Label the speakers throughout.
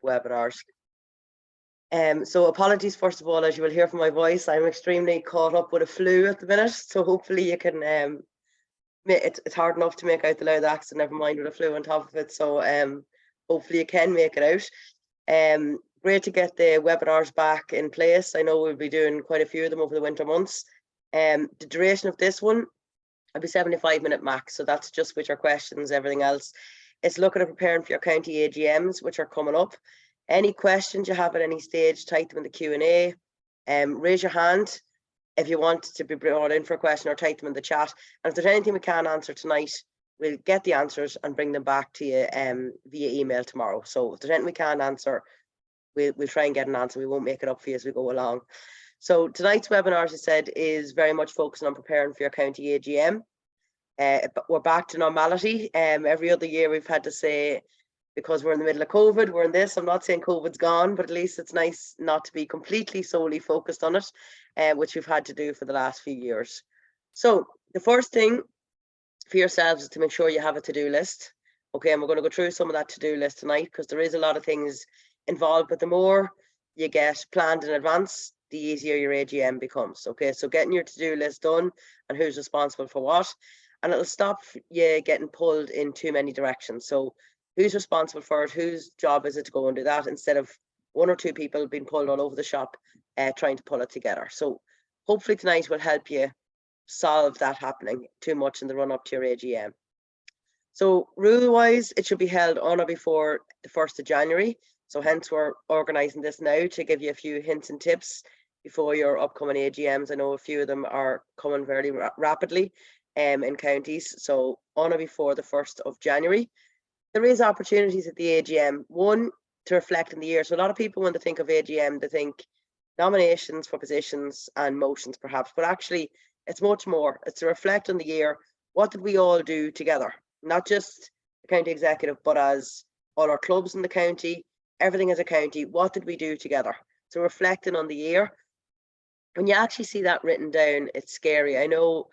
Speaker 1: webinars. So apologies, first of all, as you will hear from my voice, I'm extremely caught up with a flu at the minute. So hopefully you can, it's hard enough to make out the loud accent, never mind with a flu on top of it. So hopefully you can make it out. Great to get the webinars back in place. I know we'll be doing quite a few of them over the winter months. The duration of this one, it'll be 75-minute max. So that's just with your questions, everything else. It's looking at preparing for your county AGMs, which are coming up. Any questions you have at any stage, type them in the Q&A. Raise your hand if you want to be brought in for a question, or type them in the chat. And if there's anything we can't answer tonight, we'll get the answers and bring them back to you via email tomorrow. So if there's anything we can't answer, we'll try and get an answer. We won't make it up for you as we go along. So tonight's webinar, as I said, is very much focusing on preparing for your county AGM. We're back to normality. Every other year we've had to say, because we're in the middle of COVID, we're in this. I'm not saying COVID's gone, but at least it's nice not to be completely solely focused on it, which we've had to do for the last few years. So the first thing for yourselves is to make sure you have a to-do list. Okay, and we're going to go through some of that to-do list tonight, because there is a lot of things involved, but the more you get planned in advance, the easier your AGM becomes. Okay, so getting your to-do list done and who's responsible for what, and it'll stop you getting pulled in too many directions. So who's responsible for it, whose job is it to go and do that, instead of one or two people being pulled all over the shop trying to pull it together. So hopefully tonight will help you solve that happening too much in the run up to your AGM. So rule-wise, it should be held on or before the 1st of January. So hence we're organising this now to give you a few hints and tips before your upcoming AGMs. I know a few of them are coming very rapidly in counties. So on or before the 1st of January. There is opportunities at the AGM, one, to reflect in the year. So a lot of people, when they think of AGM, they think nominations for positions and motions perhaps, but actually it's much more. It's to reflect on the year. What did we all do together? Not just the county executive, but as all our clubs in the county, everything as a county, what did we do together? So reflecting on the year. When you actually see that written down, it's scary. I know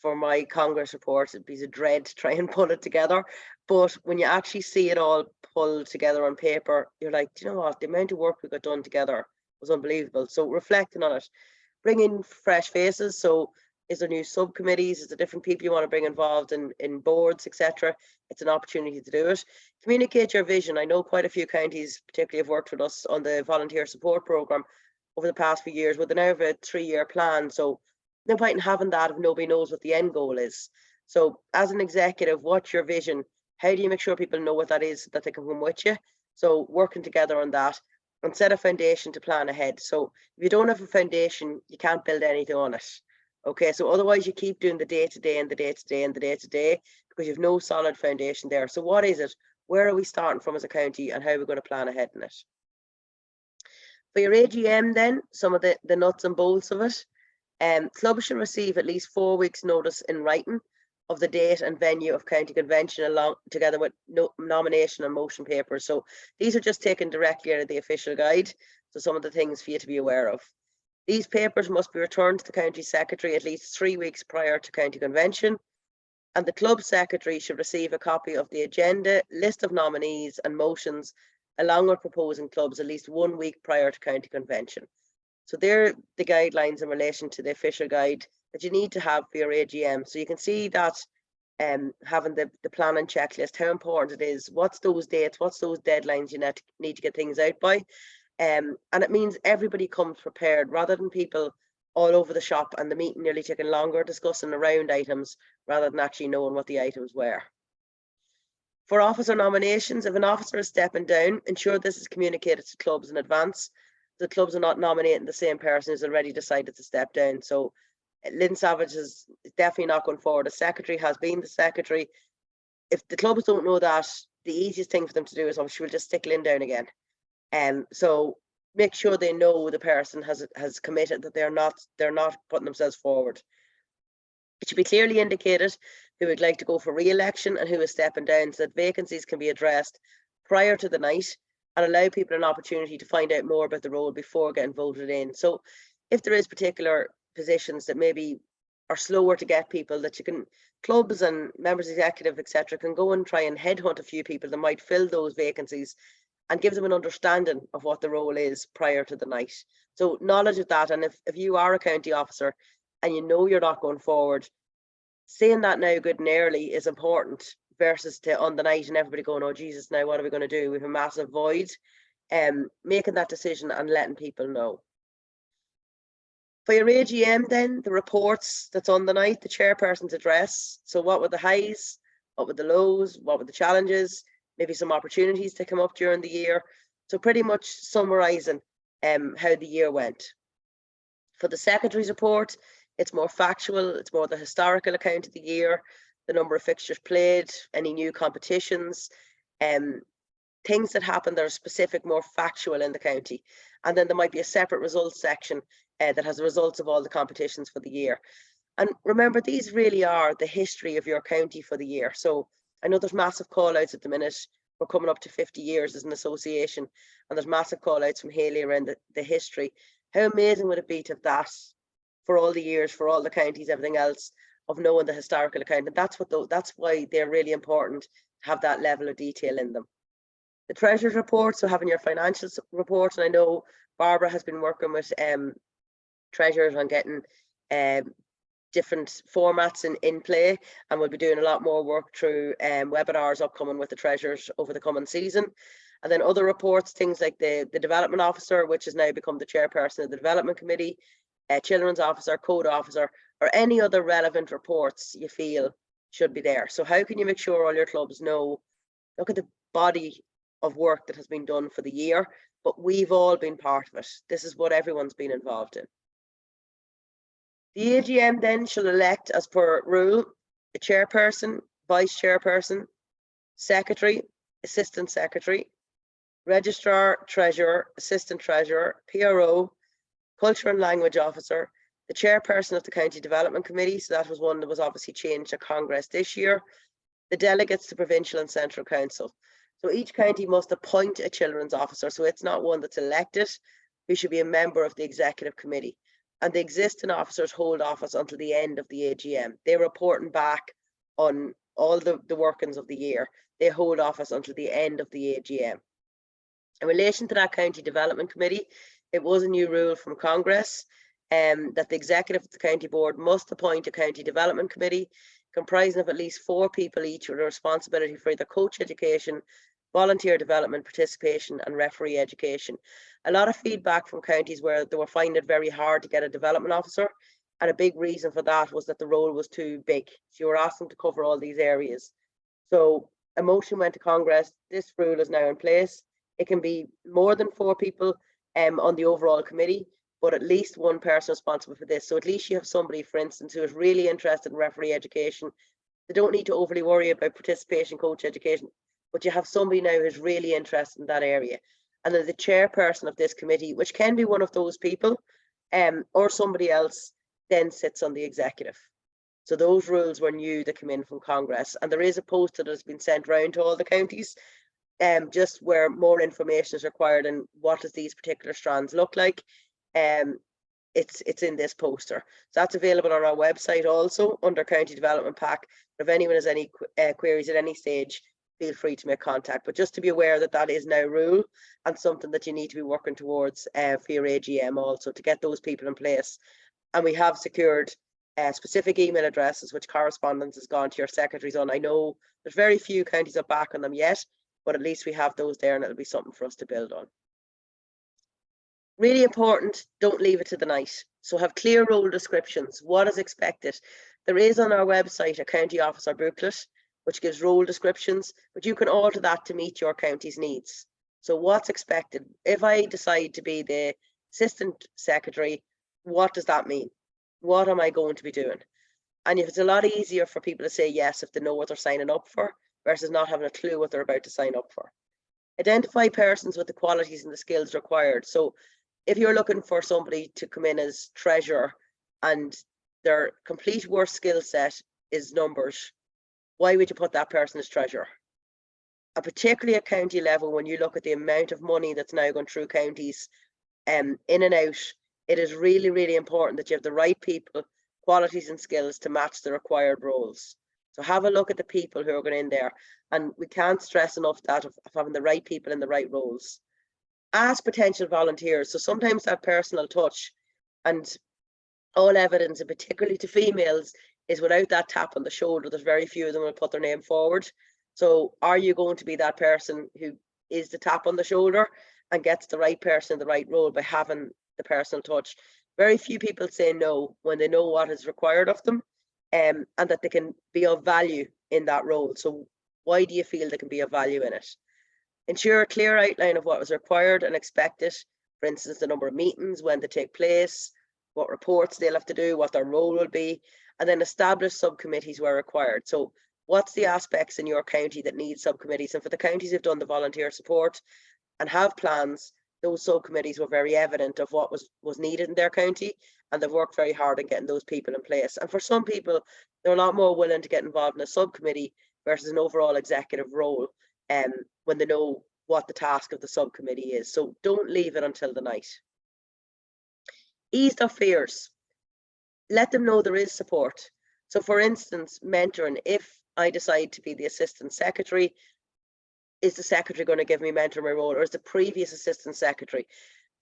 Speaker 1: for my Congress report, it'd be a dread to try and pull it together. But when you actually see it all pulled together on paper, you're like, do you know what? The amount of work we got done together was unbelievable. So reflecting on it, bring in fresh faces. So is there new subcommittees? Is there different people you want to bring involved in boards, etc.? It's an opportunity to do it. Communicate your vision. I know quite a few counties, particularly, have worked with us on the volunteer support programme over the past few years, but they now have a 3-year plan. So no point in having that if nobody knows what the end goal is. So as an executive, what's your vision? How do you make sure people know what that is, that they can come with you? So working together on that, and set a foundation to plan ahead. So if you don't have a foundation, you can't build anything on it. Okay, so otherwise you keep doing the day-to-day and the day-to-day and the day-to-day because you have no solid foundation there. So what is it? Where are we starting from as a county, and how are we going to plan ahead in it? For your AGM then, some of the nuts and bolts of it. Clubs should receive at least 4 weeks notice in writing of the date and venue of county convention, along together with nomination and motion papers. So these are just taken directly out of the official guide. So some of the things for you to be aware of. These papers must be returned to the county secretary at least 3 weeks prior to county convention. And the club secretary should receive a copy of the agenda, list of nominees and motions, along with proposing clubs at least 1 week prior to county convention. So they're the guidelines in relation to the official guide that you need to have for your AGM. So you can see that having the plan and checklist, how important it is, what's those dates, what's those deadlines you need to get things out by. And it means everybody comes prepared, rather than people all over the shop and the meeting nearly taking longer discussing around items rather than actually knowing what the items were. For officer nominations, if an officer is stepping down, ensure this is communicated to clubs in advance. The clubs are not nominating the same person who's already decided to step down. So Lynn Savage is definitely not going forward. The secretary has been the secretary. If the clubs don't know that, the easiest thing for them to do is obviously we'll just stick Lynn down again. So make sure they know the person has committed that they're not putting themselves forward. It should be clearly indicated who would like to go for re-election and who is stepping down, so that vacancies can be addressed prior to the night and allow people an opportunity to find out more about the role before getting voted in. So if there is particular positions that maybe are slower to get people, that you can, clubs and members executive, etc., can go and try and headhunt a few people that might fill those vacancies and give them an understanding of what the role is prior to the night. So knowledge of that, and if you are a county officer and you know you're not going forward, saying that now good and early is important versus to on the night and everybody going, oh Jesus, now what are we going to do? We have a massive void. Making that decision and letting people know. For your AGM then, the reports that's on the night, the chairperson's address. So what were the highs, what were the lows, what were the challenges, maybe some opportunities to come up during the year. So pretty much summarising how the year went. For the secretary's report, it's more factual, it's more the historical account of the year, the number of fixtures played, any new competitions, things that happened that are specific, more factual in the county. And then there might be a separate results section that has the results of all the competitions for the year. And remember, these really are the history of your county for the year. So I know there's massive call outs at the minute. We're coming up to 50 years as an association, and there's massive call outs from Haley around the history. How amazing would it be to have that for all the years, for all the counties, everything else, of knowing the historical account? And that's why they're really important to have that level of detail in them. The treasurer's report, so having your financial report, and I know Barbara has been working with treasurers on getting different formats in play, and we'll be doing a lot more work through webinars upcoming with the treasurers over the coming season. And then other reports, things like the development officer, which has now become the chairperson of the development committee, children's officer, code officer, or any other relevant reports you feel should be there. So how can you make sure all your clubs know, look at the body of work that has been done for the year, but we've all been part of it. This is what everyone's been involved in. The AGM then shall elect, as per rule, a chairperson, vice chairperson, secretary, assistant secretary, registrar, treasurer, assistant treasurer, PRO, culture and language officer, the chairperson of the county development committee, so that was one that was obviously changed at Congress this year, the delegates to provincial and central council. So each county must appoint a children's officer, so it's not one that's elected, who should be a member of the executive committee. And the existing officers hold office until the end of the AGM. They're reporting back on all the workings of the year. They hold office until the end of the AGM. In relation to that county development committee, it was a new rule from Congress that the executive of the county board must appoint a county development committee comprising of at least 4 people each with a responsibility for either coach education, volunteer development, participation, and referee education. A lot of feedback from counties where they were finding it very hard to get a development officer, and a big reason for that was that the role was too big. So you were asked them to cover all these areas. So a motion went to Congress. This rule is now in place. It can be more than 4 people on the overall committee, but at least one person responsible for this. So at least you have somebody, for instance, who is really interested in referee education. They don't need to overly worry about participation, coach education, but you have somebody now who's really interested in that area. And then the chairperson of this committee, which can be one of those people or somebody else, then sits on the executive. So those rules were new that came in from Congress. And there is a poster that has been sent around to all the counties, just where more information is required and what does these particular strands look like. It's in this poster. So that's available on our website also under County Development Pack. If anyone has any queries at any stage, feel free to make contact. But just to be aware that that is now rule and something that you need to be working towards for your AGM also, to get those people in place. And we have secured specific email addresses, which correspondence has gone to your secretaries on. I know there's very few counties are back on them yet, but at least we have those there, and it'll be something for us to build on. Really important, don't leave it to the night. So have clear role descriptions, what is expected. There is on our website a county officer booklet, which gives role descriptions, but you can alter that to meet your county's needs. So what's expected? If I decide to be the assistant secretary, what does that mean? What am I going to be doing? And if it's a lot easier for people to say yes if they know what they're signing up for versus not having a clue what they're about to sign up for. Identify persons with the qualities and the skills required. So if you're looking for somebody to come in as treasurer and their complete worst skill set is numbers, why would you put that person as treasurer? And particularly at county level, when you look at the amount of money that's now going through counties in and out, it is really, really important that you have the right people, qualities and skills to match the required roles. So have a look at the people who are going in there. And we can't stress enough that of having the right people in the right roles. Ask potential volunteers. So sometimes that personal touch, and all evidence, and particularly to females, is without that tap on the shoulder, there's very few of them will put their name forward. So are you going to be that person who is the tap on the shoulder and gets the right person in the right role by having the personal touch? Very few people say no when they know what is required of them, and that they can be of value in that role. So why do you feel they can be of value in it? Ensure a clear outline of what was required and expected. For instance, the number of meetings, when they take place, what reports they'll have to do, what their role will be, and then establish subcommittees where required. So what's the aspects in your county that need subcommittees? And for the counties who've done the volunteer support and have plans, those subcommittees were very evident of what was needed in their county, and they've worked very hard in getting those people in place. And for some people, they're a lot more willing to get involved in a subcommittee versus an overall executive role, when they know what the task of the subcommittee is. So don't leave it until the night. Ease their fears. Let them know there is support. So for instance, mentoring, if I decide to be the assistant secretary, is the secretary going to give me mentoring role, or is the previous assistant secretary?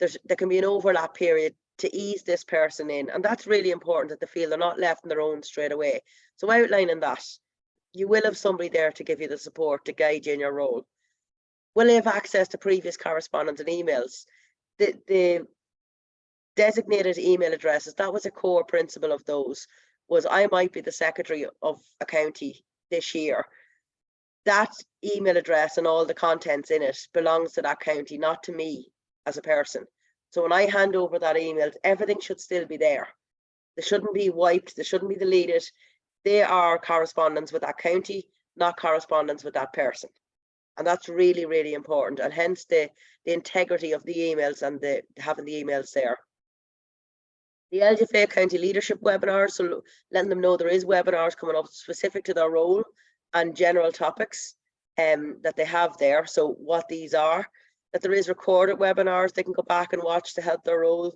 Speaker 1: There can be an overlap period to ease this person in, and that's really important, that they feel they're not left on their own straight away. So outlining that, you will have somebody there to give you the support to guide you in your role. Will they have access to previous correspondence and emails? The designated email addresses, that was a core principle of those, was I might be the secretary of a county this year. That email address and all the contents in it belongs to that county, not to me as a person. So when I hand over that email, everything should still be there. They shouldn't be wiped, they shouldn't be deleted. They are correspondence with that county, not correspondence with that person. And that's really, really important. And hence the integrity of the emails and having the emails there. The LGFA County Leadership webinars, so letting them know there is webinars coming up specific to their role and general topics that they have there. So what these are, that there is recorded webinars they can go back and watch to help their role.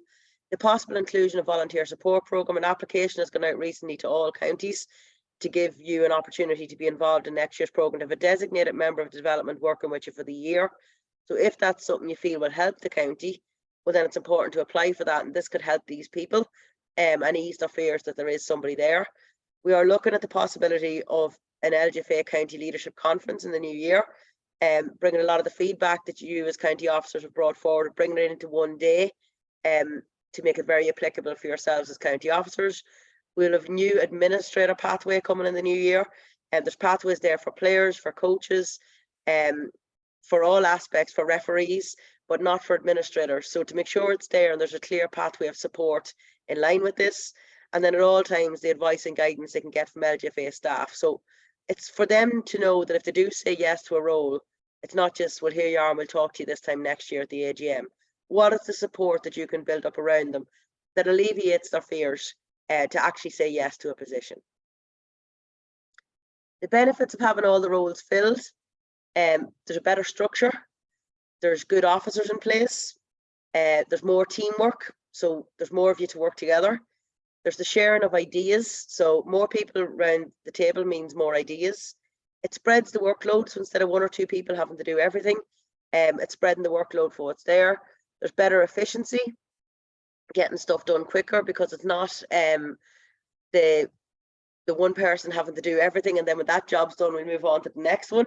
Speaker 1: The possible inclusion of volunteer support program, an application has gone out recently to all counties to give you an opportunity to be involved in next year's program, to have a designated member of development working with you for the year. So if that's something you feel will help the county, well, then it's important to apply for that, and this could help these people and ease their fears that there is somebody there. We are looking at the possibility of an LGFA County Leadership Conference in the new year, bringing a lot of the feedback that you as county officers have brought forward, bringing it into one day to make it very applicable for yourselves as county officers. We'll have new administrator pathway coming in the new year, and there's pathways there for players, for coaches, for all aspects, for referees, but not for administrators. So to make sure it's there and there's a clear pathway of support in line with this, and then at all times the advice and guidance they can get from LGFA staff. So it's for them to know that if they do say yes to a role, it's not just, well, here you are and we'll talk to you this time next year at the AGM. What is the support that you can build up around them that alleviates their fears to actually say yes to a position? The benefits of having all the roles filled, there's a better structure, there's good officers in place, there's more teamwork, so there's more of you to work together. There's the sharing of ideas, so more people around the table means more ideas. It spreads the workload, so instead of one or two people having to do everything, it's spreading the workload for what's there. There's better efficiency, getting stuff done quicker, because it's not the one person having to do everything, and then when that job's done, we move on to the next one.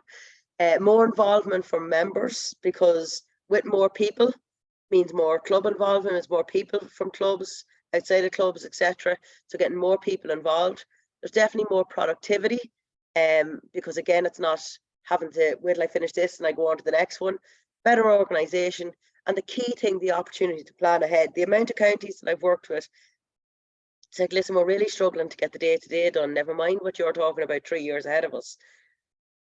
Speaker 1: More involvement from members, because with more people means more club involvement, it's more people from clubs, outside of clubs, etc. So getting more people involved. There's definitely more productivity, because again, it's not having to wait till I finish this and I go on to the next one. Better organisation, and the key thing, the opportunity to plan ahead. The amount of counties that I've worked with, it's like, listen, we're really struggling to get the day-to-day done, never mind what you're talking about 3 years ahead of us.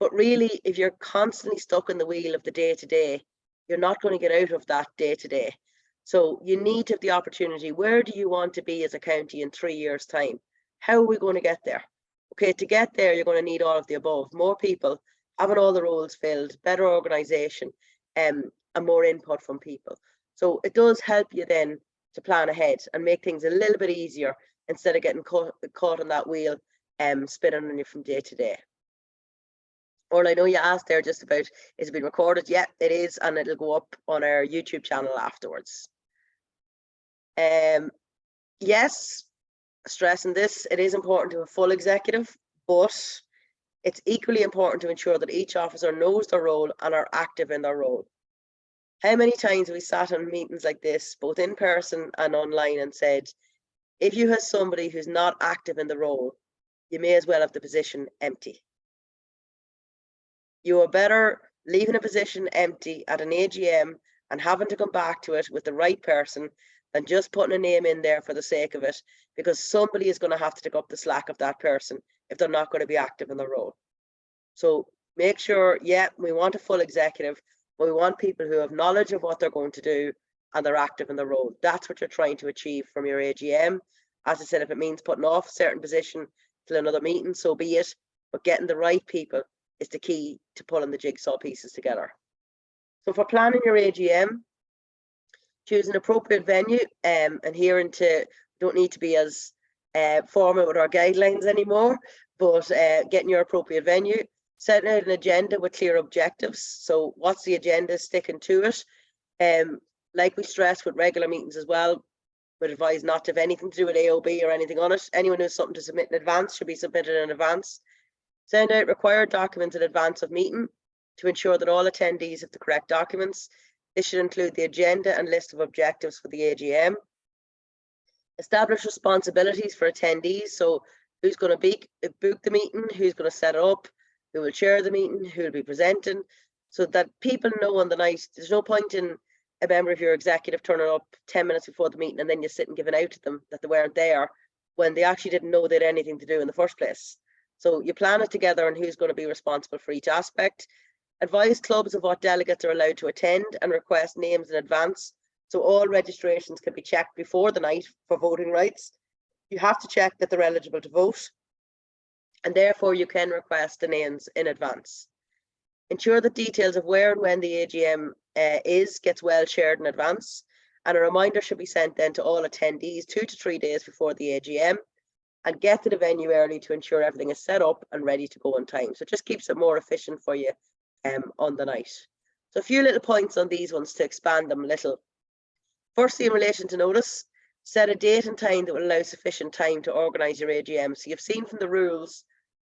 Speaker 1: But really, if you're constantly stuck in the wheel of the day-to-day, you're not going to get out of that day-to-day. So you need to have the opportunity. Where do you want to be as a county in 3 years' time? How are we going to get there? Okay, to get there, you're going to need all of the above. More people, having all the roles filled, better organisation, and more input from people. So it does help you then to plan ahead and make things a little bit easier, instead of getting caught on that wheel spinning on you from day to day. Or I know you asked there just about, is it being recorded? Yeah, it is, and it'll go up on our YouTube channel afterwards. Yes, stressing this, it is important to have full executive, but it's equally important to ensure that each officer knows their role and are active in their role. How many times have we sat in meetings like this, both in person and online, and said, if you have somebody who's not active in the role, you may as well have the position empty. You are better leaving a position empty at an AGM and having to come back to it with the right person than just putting a name in there for the sake of it, because somebody is going to have to take up the slack of that person if they're not going to be active in the role. So make sure, yeah, we want a full executive, but we want people who have knowledge of what they're going to do and they're active in the role. That's what you're trying to achieve from your AGM. As I said, if it means putting off a certain position till another meeting, so be it, but getting the right people is the key to pulling the jigsaw pieces together. So for planning your AGM, choose an appropriate venue, and adhering to, don't need to be as formal with our guidelines anymore, but getting your appropriate venue, setting out an agenda with clear objectives. So what's the agenda, sticking to it. Like we stress with regular meetings as well, would advise not to have anything to do with AOB or anything on it. Anyone who has something to submit in advance should be submitted in advance. Send out required documents in advance of meeting to ensure that all attendees have the correct documents. This should include the agenda and list of objectives for the AGM. Establish responsibilities for attendees. So who's going to book the meeting, who's going to set it up, who will chair the meeting, who will be presenting, so that people know on the night. There's no point in a member of your executive turning up 10 minutes before the meeting and then you sit and giving out to them that they weren't there when they actually didn't know they had anything to do in the first place. So you plan it together and who's going to be responsible for each aspect. Advise clubs of what delegates are allowed to attend and request names in advance. So all registrations can be checked before the night for voting rights. You have to check that they're eligible to vote, and therefore you can request the names in advance. Ensure that details of where and when the AGM gets well shared in advance, and a reminder should be sent then to all attendees 2 to 3 days before the AGM, and get to the venue early to ensure everything is set up and ready to go on time. So it just keeps it more efficient for you on the night. So a few little points on these ones to expand them a little. Firstly, in relation to notice, set a date and time that will allow sufficient time to organise your AGM. So you've seen from the rules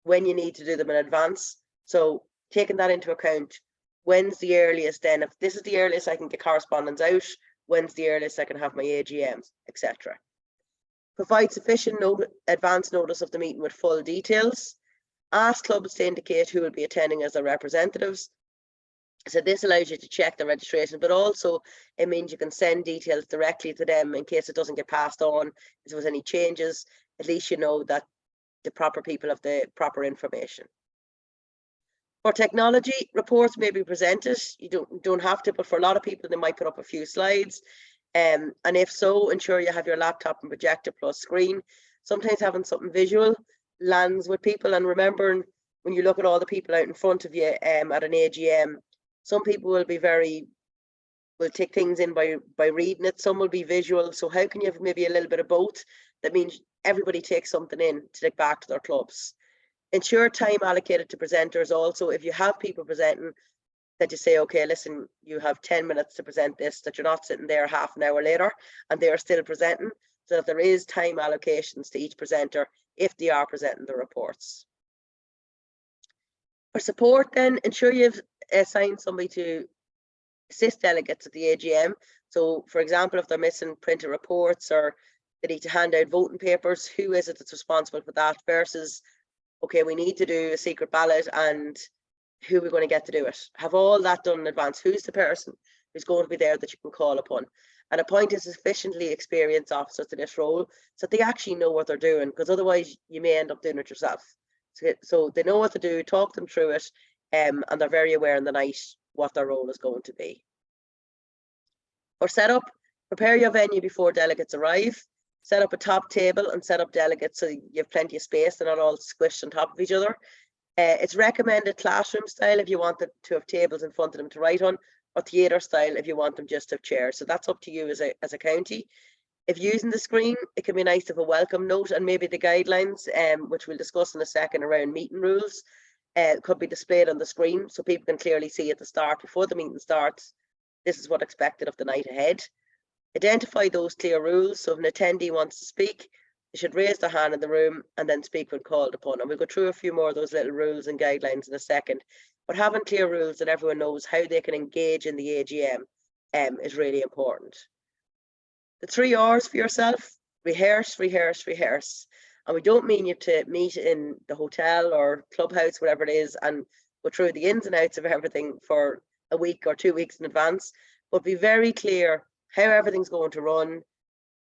Speaker 1: when you need to do them in advance. So taking that into account, when's the earliest then? If this is the earliest I can get correspondence out, when's the earliest I can have my AGMs, etc. Provide sufficient advance notice of the meeting with full details. Ask clubs to indicate who will be attending as their representatives. So this allows you to check the registration, but also it means you can send details directly to them in case it doesn't get passed on. If there was any changes, at least you know that the proper people have the proper information. For technology, reports may be presented. You don't have to, but for a lot of people, they might put up a few slides. And if so, ensure you have your laptop and projector plus screen. Sometimes having something visual lands with people, and remembering when you look at all the people out in front of you at an AGM, some people will take things in by reading it. Some will be visual. So how can you have maybe a little bit of both? That means everybody takes something in to take back to their clubs. Ensure time allocated to presenters also. If you have people presenting, that you say, okay, listen, you have 10 minutes to present this, that you're not sitting there half an hour later and they are still presenting, so that there is time allocations to each presenter if they are presenting the reports. For support then, ensure you've assigned somebody to assist delegates at the AGM. So for example, if they're missing printed reports or they need to hand out voting papers, who is it that's responsible for that versus, okay, we need to do a secret ballot and who are we going to get to do it? Have all that done in advance. Who's the person who's going to be there that you can call upon? And appoint a sufficiently experienced officer to this role so that they actually know what they're doing, because otherwise you may end up doing it yourself. So they know what to do, talk them through it, and they're very aware in the night what their role is going to be. For setup, prepare your venue before delegates arrive. Set up a top table and set up delegates so you have plenty of space. They're not all squished on top of each other. It's recommended classroom style if you want them to have tables in front of them to write on, or theatre style if you want them just to have chairs. So that's up to you as a county. If using the screen, it can be nice to have a welcome note, and maybe the guidelines, which we'll discuss in a second around meeting rules, could be displayed on the screen so people can clearly see at the start, before the meeting starts, this is what's expected of the night ahead. Identify those clear rules. So if an attendee wants to speak, they should raise their hand in the room and then speak when called upon. And we'll go through a few more of those little rules and guidelines in a second. But having clear rules that everyone knows how they can engage in the AGM is really important. The 3 R's for yourself: rehearse, rehearse, rehearse. And we don't mean you to meet in the hotel or clubhouse, whatever it is, and go through the ins and outs of everything for a week or 2 weeks in advance, but be very clear how everything's going to run,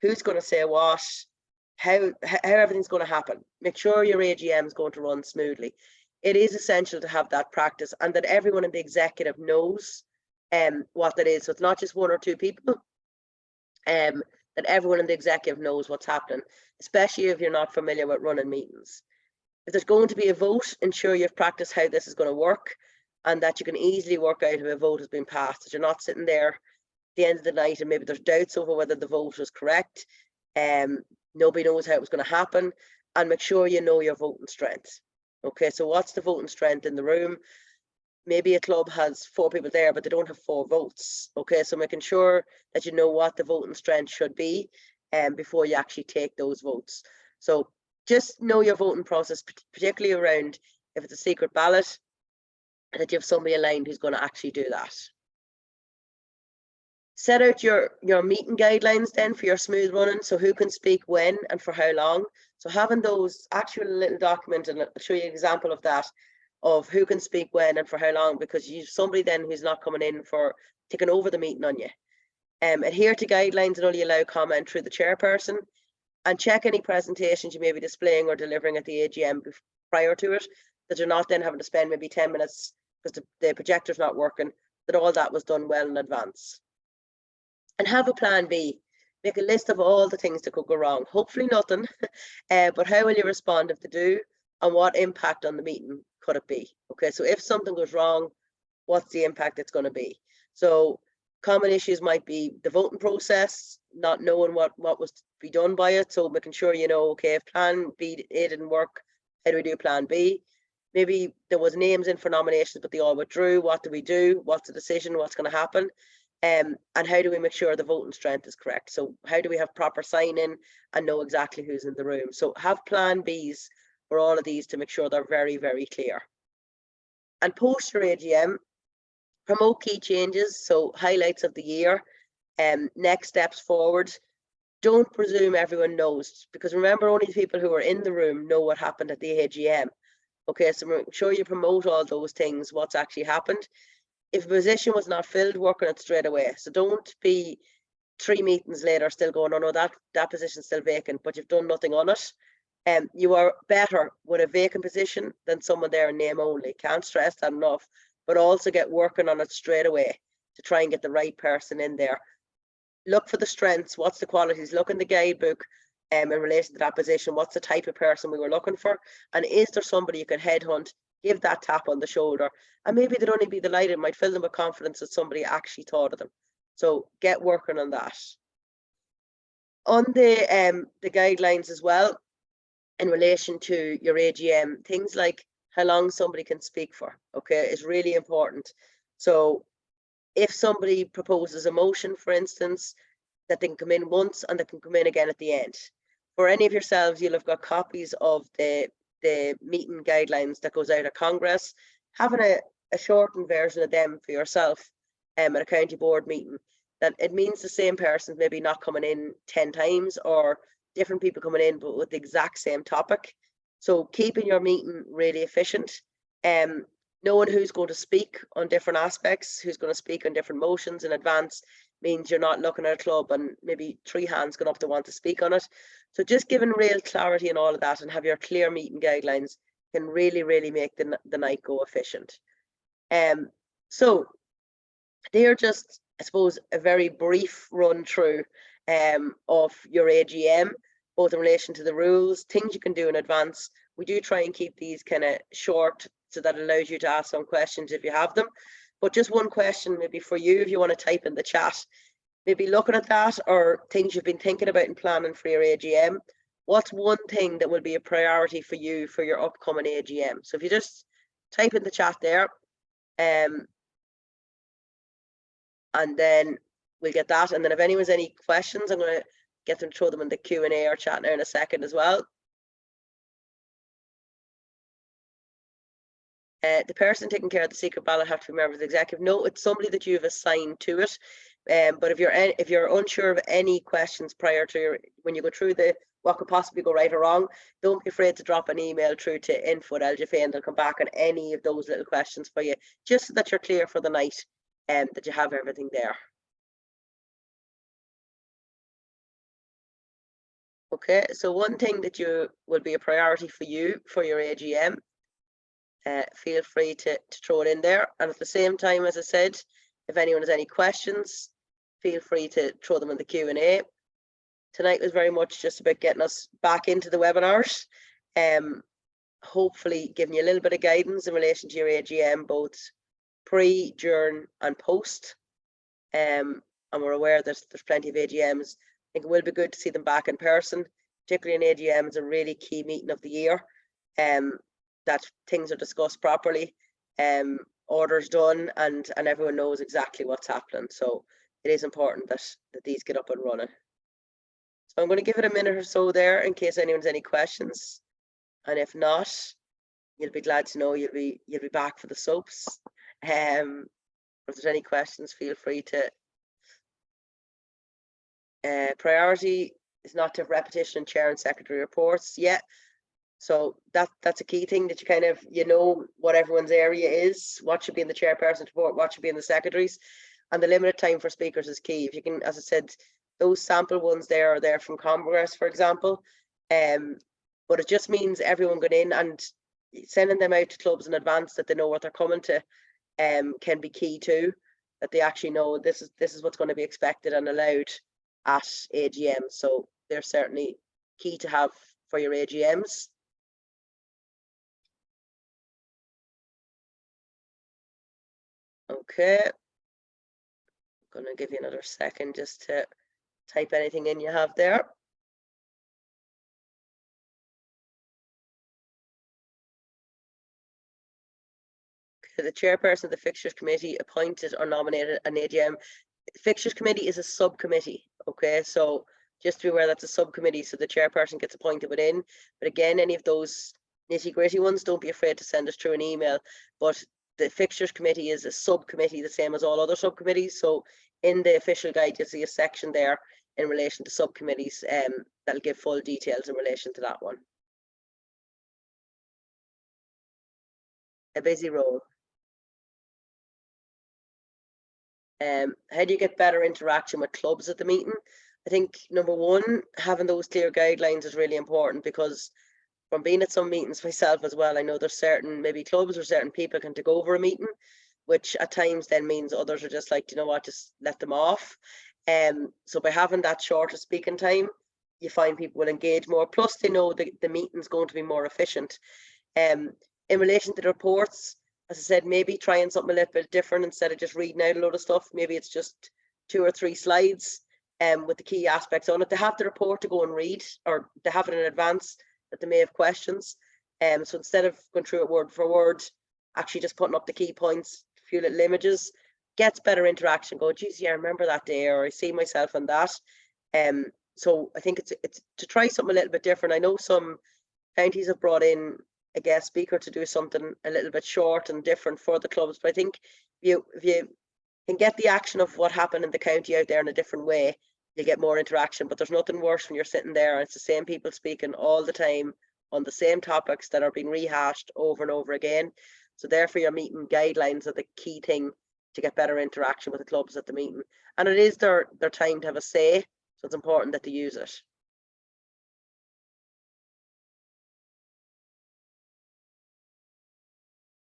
Speaker 1: who's going to say what, how everything's going to happen. Make sure your AGM is going to run smoothly. It is essential to have that practice, and that everyone in the executive knows what that is. So it's not just 1 or 2 people, that everyone in the executive knows what's happening, especially if you're not familiar with running meetings. If there's going to be a vote, ensure you've practiced how this is going to work, and that you can easily work out if a vote has been passed, that you're not sitting there at the end of the night and maybe there's doubts over whether the vote was correct. Nobody knows how it was going to happen, and make sure you know your voting strength. Okay, so what's the voting strength in the room? Maybe a club has 4 people there, but they don't have 4 votes. Okay, so making sure that you know what the voting strength should be before you actually take those votes. So just know your voting process, particularly around if it's a secret ballot, that you have somebody aligned who's going to actually do that. Set out your meeting guidelines then for your smooth running. So who can speak when and for how long. So having those actual little document, and I'll show you an example of that, of who can speak when and for how long, because you've somebody then who's not coming in for taking over the meeting on you. Adhere to guidelines and only allow comment through the chairperson, and check any presentations you may be displaying or delivering at the AGM prior to it, that you're not then having to spend maybe 10 minutes because the projector's not working, that all that was done well in advance. And have a plan B. Make a list of all the things that could go wrong. Hopefully nothing, but how will you respond if they do, and what impact on the meeting could it be? Okay, so if something goes wrong, what's the impact it's going to be? So common issues might be the voting process, not knowing what was to be done by it. So making sure you know, okay, if plan B A didn't work, how do we do plan B? Maybe there was names in for nominations, but they all withdrew. What do we do? What's the decision? What's going to happen? And how do we make sure the voting strength is correct? So how do we have proper sign-in and know exactly who's in the room? So have plan Bs for all of these to make sure they're very, very clear. And post your AGM, promote key changes, so highlights of the year, next steps forward. Don't presume everyone knows, because remember, only the people who are in the room know what happened at the AGM. Okay, so make sure you promote all those things, what's actually happened. If a position was not filled, work on it straight away. So don't be 3 meetings later still going, oh no, that position's still vacant, but you've done nothing on it. You are better with a vacant position than someone there in name only. Can't stress that enough, but also get working on it straight away to try and get the right person in there. Look for the strengths, what's the qualities, look in the guidebook in relation to that position, what's the type of person we were looking for, and is there somebody you can headhunt, give that tap on the shoulder, and maybe they'd only be delighted, might fill them with confidence that somebody actually thought of them. So get working on that. On the guidelines as well, in relation to your AGM, things like how long somebody can speak for, okay, is really important. So if somebody proposes a motion, for instance, that they can come in once and they can come in again at the end. For any of yourselves, you'll have got copies of the meeting guidelines that goes out at Congress. Having a shortened version of them for yourself at a county board meeting, that it means the same person maybe not coming in 10 times, or different people coming in but with the exact same topic. So keeping your meeting really efficient, knowing who's going to speak on different aspects, who's going to speak on different motions in advance, means you're not looking at a club and maybe 3 hands going up to want to speak on it. So just giving real clarity in all of that and have your clear meeting guidelines can really, really make the night go efficient. So they're just, I suppose, a very brief run through of your AGM, both in relation to the rules, things you can do in advance. We do try and keep these kind of short so that allows you to ask some questions if you have them. But just one question maybe for you, if you want to type in the chat, maybe looking at that, or things you've been thinking about and planning for your AGM, what's one thing that will be a priority for you for your upcoming AGM? So if you just type in the chat there, and then we'll get that. And then if anyone's any questions, I'm going to get them to throw them in the Q&A or chat now in a second as well. The person taking care of the secret ballot have to be a member of the executive. No, it's somebody that you've assigned to it. But if you're unsure of any questions prior to when you go through what could possibly go right or wrong, don't be afraid to drop an email through to info@LGFA, and they'll come back on any of those little questions for you, just so that you're clear for the night and that you have everything there. Okay, so one thing that will be a priority for you for your AGM, feel free to throw it in there. And at the same time, as I said, if anyone has any questions, feel free to throw them in the Q&A. Tonight was very much just about getting us back into the webinars, hopefully giving you a little bit of guidance in relation to your AGM, both pre, during and post. And we're aware there's plenty of AGMs. I think it will be good to see them back in person, particularly an AGM is a really key meeting of the year, that things are discussed properly, orders done, and everyone knows exactly what's happening. So it is important that these get up and running. So I'm going to give it a minute or so there in case anyone's any questions, and if not, you'll be glad to know you'll be back for the soaps. If there's any questions, feel free to. Priority is not to have repetition in chair and secretary reports. Yeah, so that's a key thing, that you kind of what everyone's area is, what should be in the chairperson's report, what should be in the secretaries, and the limited time for speakers is key. If you can, as I said, those sample ones there are there from Congress, for example, but it just means everyone going in and sending them out to clubs in advance that they know what they're coming to, can be key too, that they actually know this is what's going to be expected and allowed at AGM. So they're certainly key to have for your AGMs. Okay, I'm going to give you another second just to type anything in you have there. Okay, the chairperson of the fixtures committee appointed or nominated an AGM. Fixtures committee is a subcommittee. Okay, so just to be aware that's a subcommittee, so the chairperson gets appointed within. But again, any of those nitty-gritty ones, don't be afraid to send us through an email. But the fixtures committee is a subcommittee, the same as all other subcommittees. So in the official guide, you'll see a section there in relation to subcommittees, that'll give full details in relation to that one. A busy role. How do you get better interaction with clubs at the meeting? I think number one, having those clear guidelines is really important, because from being at some meetings myself as well, I know there's certain maybe clubs or certain people can take over a meeting, which at times then means others are just like, you know what, just let them off. So by having that shorter speaking time, you find people will engage more. Plus, they know the meeting's going to be more efficient. In relation to the reports, as I said, maybe trying something a little bit different instead of just reading out a load of stuff. Maybe it's just 2 or 3 slides with the key aspects on it. They have the report to go and read, or they have it in advance that they may have questions. So instead of going through it word for word, actually just putting up the key points, a few little images, gets better interaction. Go, geez, yeah, I remember that day, or I see myself in that. So I think it's to try something a little bit different. I know some counties have brought in a guest speaker to do something a little bit short and different for the clubs, but I think if you can get the action of what happened in the county out there in a different way, you get more interaction. But there's nothing worse when you're sitting there and it's the same people speaking all the time on the same topics that are being rehashed over and over again. So therefore your meeting guidelines are the key thing to get better interaction with the clubs at the meeting, and it is their time to have a say, so it's important that they use it.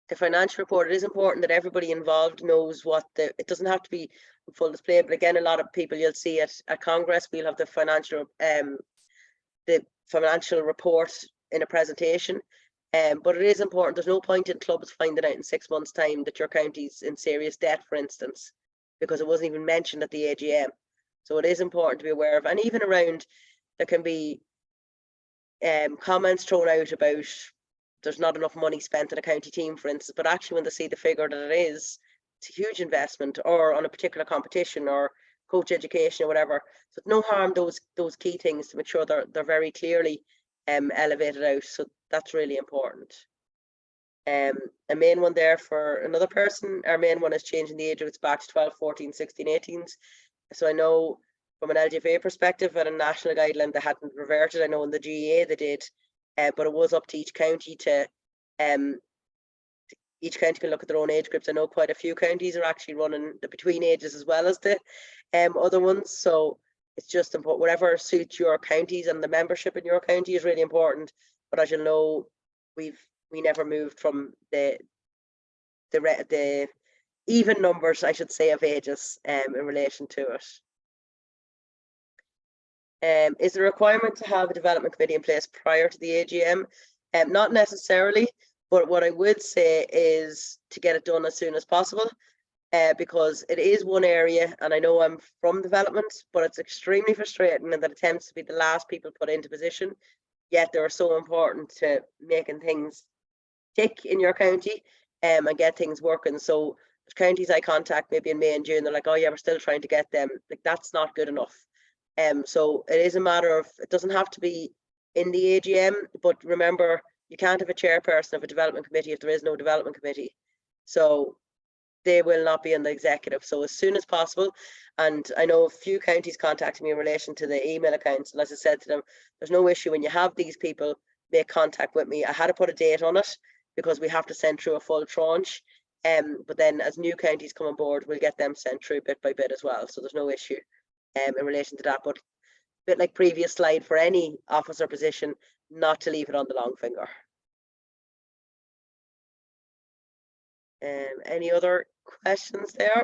Speaker 1: The financial report, it is important that everybody involved knows what it doesn't have to be full display, but again, a lot of people you'll see at Congress, we'll have the financial report in a presentation. But it is important. There's no point in clubs finding out in 6 months' time that your county's in serious debt, for instance, because it wasn't even mentioned at the AGM. So it is important to be aware of, and even around, there can be comments thrown out about there's not enough money spent on a county team, for instance, but actually when they see the figure that it is, it's a huge investment, or on a particular competition or coach education or whatever. So no harm those key things to make sure they're very clearly elevated out. So that's really important. A main one there for another person, our main one is changing the age groups back to 12, 14, 16, 18s. So I know from an LGFA perspective, at a national guideline, they hadn't reverted. I know in the GEA they did, but it was up to each county to, each county can look at their own age groups. I know quite a few counties are actually running the between ages as well as the other ones. So it's just important, whatever suits your counties, and the membership in your county is really important. But as you know, we never moved from the even numbers, I should say, of ages in relation to it. Is there a requirement to have a development committee in place prior to the AGM? Not necessarily, but what I would say is to get it done as soon as possible, because it is one area, and I know I'm from development, but it's extremely frustrating that it tends to be the last people put into position, yet they're so important to making things tick in your county and get things working. So counties I contact maybe in May and June, they're like, oh yeah, we're still trying to get them. Like, that's not good enough. So it is a matter of, it doesn't have to be in the AGM, but remember, you can't have a chairperson of a development committee if there is no development committee. So they will not be in the executive. So as soon as possible. And I know a few counties contacted me in relation to the email accounts. And as I said to them, there's no issue when you have these people make contact with me. I had to put a date on it because we have to send through a full tranche. But then as new counties come on board, we'll get them sent through bit by bit as well. So there's no issue in relation to that. But a bit like previous slide, for any officer position, not to leave it on the long finger. Any other questions there?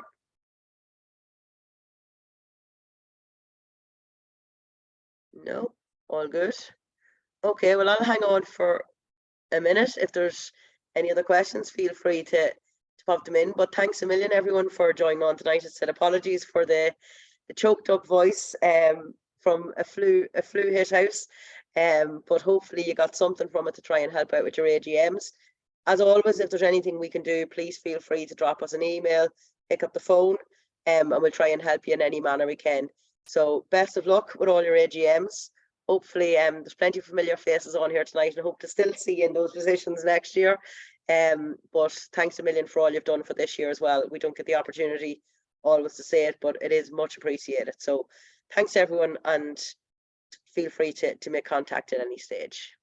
Speaker 1: No, all good. Okay, well, I'll hang on for a minute. If there's any other questions, feel free to pop them in. But thanks a million, everyone, for joining on tonight. I said apologies for the choked up voice from a flu hit house. But hopefully you got something from it to try and help out with your AGMs. As always, if there's anything we can do, please feel free to drop us an email, pick up the phone, and we'll try and help you in any manner we can. So best of luck with all your AGMs. Hopefully there's plenty of familiar faces on here tonight, and I hope to still see you in those positions next year. But thanks a million for all you've done for this year as well. We don't get the opportunity always to say it, but it is much appreciated. So thanks everyone, and feel free to make contact at any stage.